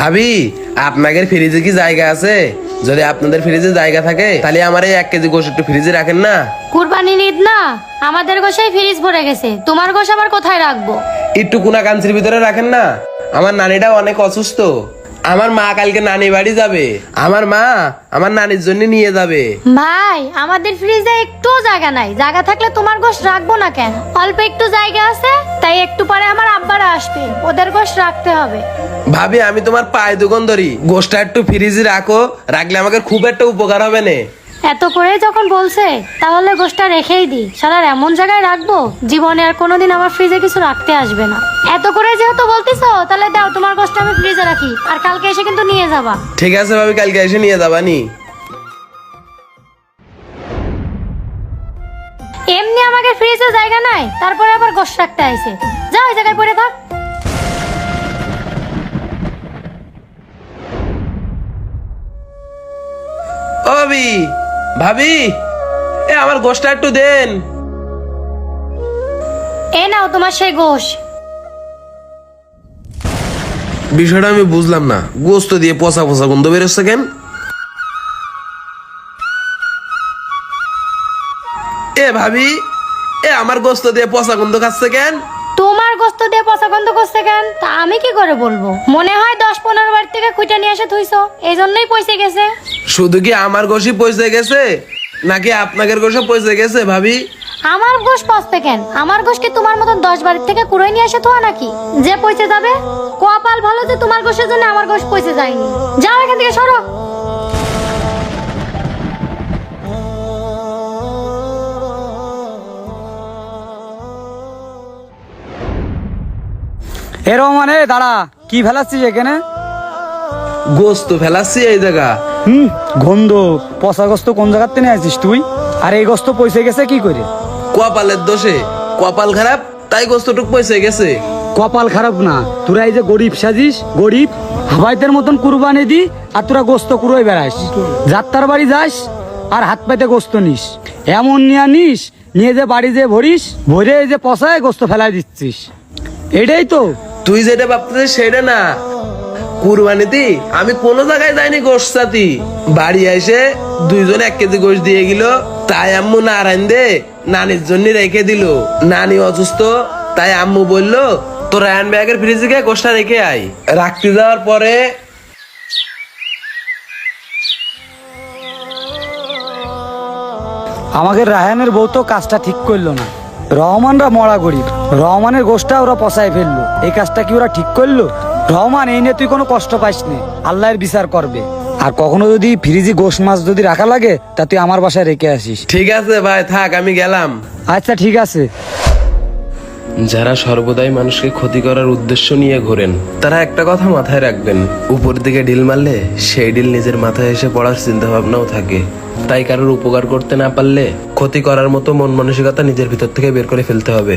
ভাবি, আপনাদের ফ্রিজে কি জায়গা আছে? যদি আপনাদের ফ্রিজে জায়গা থাকে তাহলে আমার এই 1 কেজি গোশ একটু ফ্রিজে রাখেন না। কুরবানির ঈদ না, আমাদের গোশাই ফ্রিজ ভরে গেছে, তোমার গোশ আবার কোথায় রাখবো? একটু কোনা কাঞ্চির ভিতরে রাখেন না। আমার নানিটা অনেক অসুস্থ। আমার মা কালকে নানি বাড়ি যাবে। আমার মা আমার নানির জন্য নিয়ে যাবে। ভাই, আমাদের ফ্রিজে একটু জায়গা নাই। জায়গা থাকলে তোমার গোশ রাখবো না কেন? অল্প একটু জায়গা আছে, তাই একটু পরে আমার আব্বারা আসবে, ওদের গোশ রাখতে হবে। ভাবি, আমি তোমার পায়ে দোকান ধরি, গোশটা একটু ফ্রিজে রাখো, রাখলে আমাকে খুব একটা উপকার হবে না। এত করে যখন বলছে তাহলে গোশটা রেখেই দি। শালার এমন জায়গায় রাখবো জীবনে আর কোনোদিন আমার ফ্রিজে কিছু রাখতে আসবে না। এত করে যেহেতু বলতিছো, তাহলে দাও, তোমার গোশটা আমি ফ্রিজে রাখি, আর কালকে এসে কিন্তু নিয়ে যাবা। ঠিক আছে ভাবি, কালকে এসে নিয়ে যাবানি। এমনি আমাকে ফ্রিজে জায়গা নাই, তারপরে আবার গোশ রাখতে আইছে। যাও, ওই জায়গায় পড়ে থাক। ও ভাবি, ভাবি, এ আমার গোশটা একটু দেন। এ নাও তোমার সেই গোশ। বিষয়টা আমি বুঝলাম না, গোস্ত দিয়ে পচা পচা গন্ধ বেরোচ্ছে কেন? এ ভাবি, এ আমার গোস্ত দিয়ে পচা গন্ধ খাচ্ছে কেন? তোমার গোস্ত দিয়ে পচা গন্ধ করছে কেন তা আমি কি করে বলবো? মনে হয় 10-15 বার থেকে খুঁটে নিয়ে এসে থুইছো, এই জন্যই পয়সে গেছে। শুধু কি আমার গোশই পচে গেছে নাকি আপনাদের গোশও পচে গেছে ভাবি? আমার গোশ পচতে কেন? আমার গোশ কি তোমার মতন 10 বাড়ির থেকে কুড়াই নিয়ে এসে থোয়া নাকি যে পচে যাবে? কপাল ভালো যে তোমার গোশের জন্য আমার গোশ পচে যায়নি। যাও এখান থেকে, সরো। এরকম মানে দাঁড়া, কি ফেলাচ্ছিস এখানে? গোস্ত ফেলাচ্ছি এই জায়গা। গন্ধ, পচা গোস্ত কোন জায়গার থেকে আছিস তুই? আর এই গোস্ত পয়সে গেছে কি করে? কপালের দোষে, কপাল খারাপ তাই গোস্তটুক পচে গেছে। কপাল খারাপ না, তোরা এই যে গরিব সাজিস, গরিব হাবাইতের মতন কুরবানি দি, আর তোরা গোস্ত কুড়োয় বেড়াস। যাত্রার বাড়ি যাস আর হাত পাইতে গোস্ত নিস, এমন নিস নিয়ে যে বাড়ি যে ভরিস, ভরে এই যে পচায় গোস্ত ফেলাই দিচ্ছিস। এটাই তো তুই যেটা ভাবতেছিস সেটা না। কুরবানিতে আমি কোন জায়গায় যাইনি গোশ চাতি। বাড়ি এসে দুইজন 1 কেজি গোশ দিয়ে গেল, তাই আম্মু না রান্ধে নানির জন্য রেখে দিল। নানি অসুস্থ, তাই আম্মু বলল তোর হ্যান্ড ব্যাগের ফ্রিজে গিয়ে গোশটা রেখে আয়। রাখতে যাওয়ার পরে আমাদের রায়হানের বউ তো কাজটা ঠিক করলো না। রহমানরা মরা গরিব, রহমানের গোষ্ঠটা ওরা পচাই ফেললো। এই কাজটা কি ওরা ঠিক করলো? রহমান, এই নিয়ে তুই কোনো কষ্ট পাইস নে, আল্লাহর বিচার করবে। আর কখনো যদি ফ্রিজে গোশ মাছ যদি রাখা লাগে, তা তুই আমার বাসায় রেখে আসিস। ঠিক আছে ভাই, থাক, আমি গেলাম। আচ্ছা ঠিক আছে। যারা সর্বদাই মানুষকে ক্ষতি করার উদ্দেশ্য নিয়ে ঘোরেন, তারা একটা কথা মাথায় রাখবেন, উপর দিকে ঢিল মারলে সেই ঢিল নিজের মাথায় এসে পড়ার চিন্তা ভাবনাও থাকে। তাই কারোর উপকার করতে না পারলে ক্ষতি করার মতো মন মানসিকতা নিজের ভিতর থেকে বের করে ফেলতে হবে।